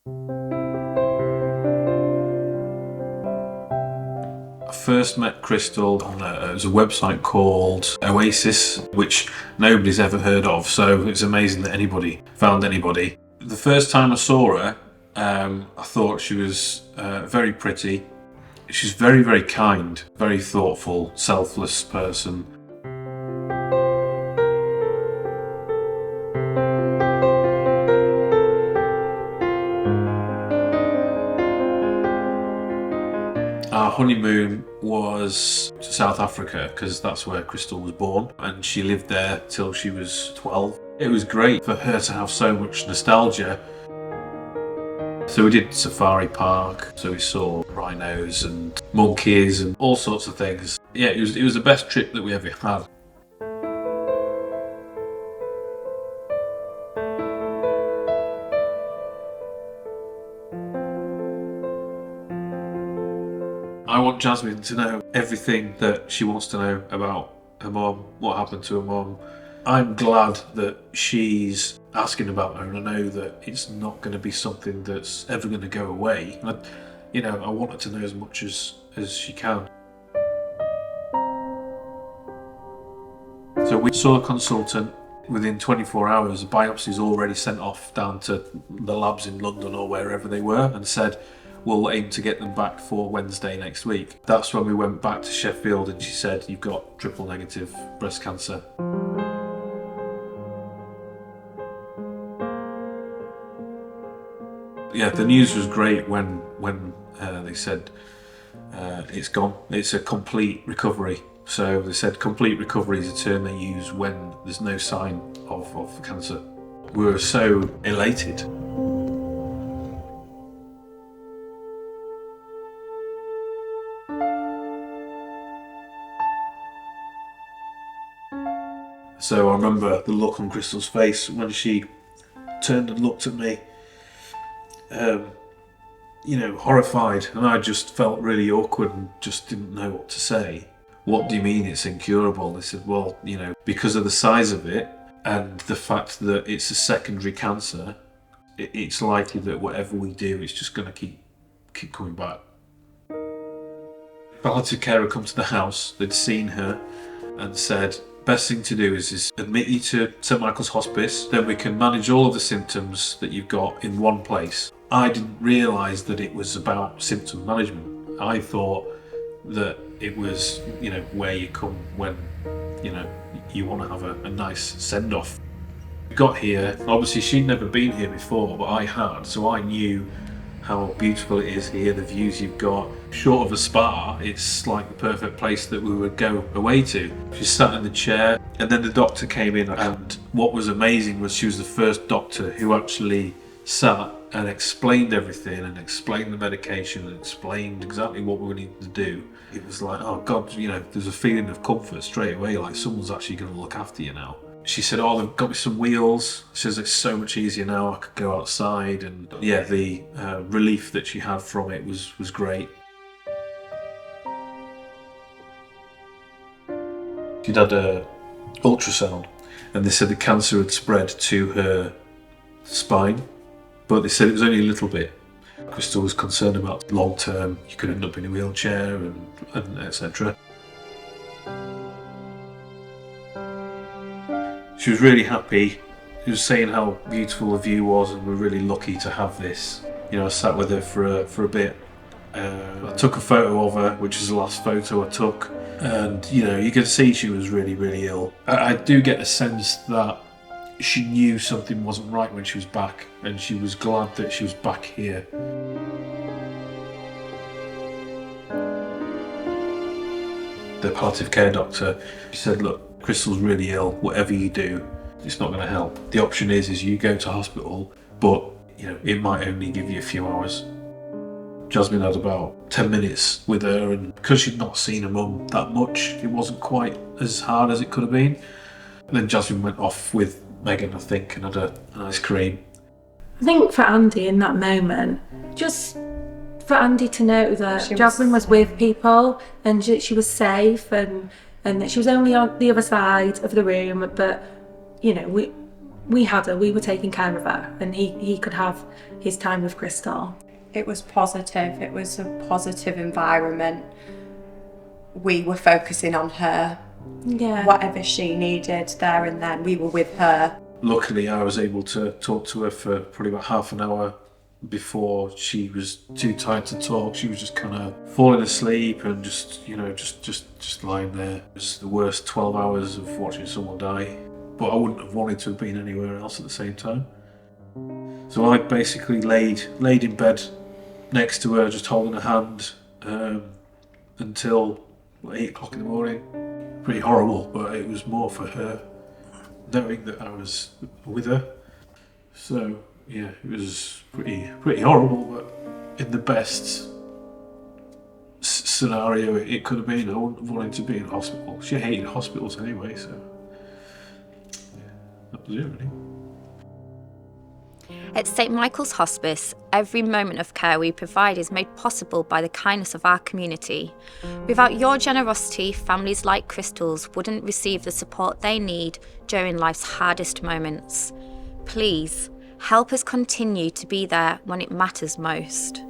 I first met Chrystal on it was a website called Oasis, which nobody's ever heard of, so it's amazing that anybody found anybody. The first time I saw her, I thought she was very pretty. She's very, very kind, very thoughtful, selfless person. Our honeymoon was to South Africa because that's where Chrystal was born, and she lived there till she was 12. It was great for her to have so much nostalgia. So we did safari park, so we saw rhinos and monkeys and all sorts of things. Yeah, it was the best trip that we ever had. I want Jasmine to know everything that she wants to know about her mum, what happened to her mum. I'm glad that she's asking about her, and I know that it's not going to be something that's ever going to go away. I want her to know as much as she can. So we saw a consultant. Within 24 hours, the biopsy's already sent off down to the labs in London or wherever they were, and said, we'll aim to get them back for Wednesday next week. That's when we went back to Sheffield and she said, you've got triple negative breast cancer. Yeah, the news was great when they said it's gone. It's a complete recovery. So they said complete recovery is a term they use when there's no sign of cancer. We were so elated. So I remember the look on Chrystal's face when she turned and looked at me, horrified, and I just felt really awkward and just didn't know what to say. What do you mean it's incurable? They said, well, because of the size of it and the fact that it's a secondary cancer, it's likely that whatever we do, it's just going to keep coming back. Palliative care had come to the house, they'd seen her and said, best thing to do is admit you to St Michael's Hospice, then we can manage all of the symptoms that you've got in one place. I didn't realise that it was about symptom management. I thought that it was, where you come when, you want to have a nice send-off. We got here, obviously she'd never been here before, but I had, so I knew how beautiful it is here, the views you've got. Short of a spa, it's like the perfect place that we would go away to. She sat in the chair, and then the doctor came in, and what was amazing was she was the first doctor who actually sat and explained everything, and explained the medication, and explained exactly what we needed to do. It was like, oh God, there's a feeling of comfort straight away, like someone's actually going to look after you now. She said, oh, they've got me some wheels. She says, it's so much easier now, I could go outside. And yeah, the relief that she had from it was great. She'd had an ultrasound, and they said the cancer had spread to her spine, but they said it was only a little bit. Chrystal was concerned about long term, you could end up in a wheelchair and etc. She was really happy. She was saying how beautiful the view was, and we're really lucky to have this. I sat with her for a bit. I took a photo of her, which is the last photo I took, and you could see she was really, really ill. I do get a sense that she knew something wasn't right when she was back, and she was glad that she was back here. The palliative care doctor, she said, look, Chrystal's really ill, whatever you do, it's not going to help. The option is you go to hospital, but it might only give you a few hours. Jasmine had about 10 minutes with her, and because she'd not seen her mum that much, it wasn't quite as hard as it could have been. And then Jasmine went off with Megan, I think, and had an ice cream. I think for Andy in that moment, just for Andy to know that Jasmine was with people, and she was safe, and that she was only on the other side of the room, but we had her, we were taking care of her, and he could have his time with Chrystal. It was positive, it was a positive environment. We were focusing on her. Yeah. Whatever she needed there and then, we were with her. Luckily, I was able to talk to her for probably about half an hour before she was too tired to talk. She was just kind of falling asleep and just lying there. It was the worst 12 hours of watching someone die, but I wouldn't have wanted to have been anywhere else at the same time. So I basically laid in bed next to her, just holding her hand until 8 o'clock in the morning. Pretty horrible, but it was more for her, knowing that I was with her. So yeah, it was pretty horrible, but in the best scenario it could have been. I wouldn't have wanted to be in hospital. She hated hospitals anyway, so yeah, that was it really. At St Michael's Hospice, every moment of care we provide is made possible by the kindness of our community. Without your generosity, families like Chrystal's wouldn't receive the support they need during life's hardest moments. Please, help us continue to be there when it matters most.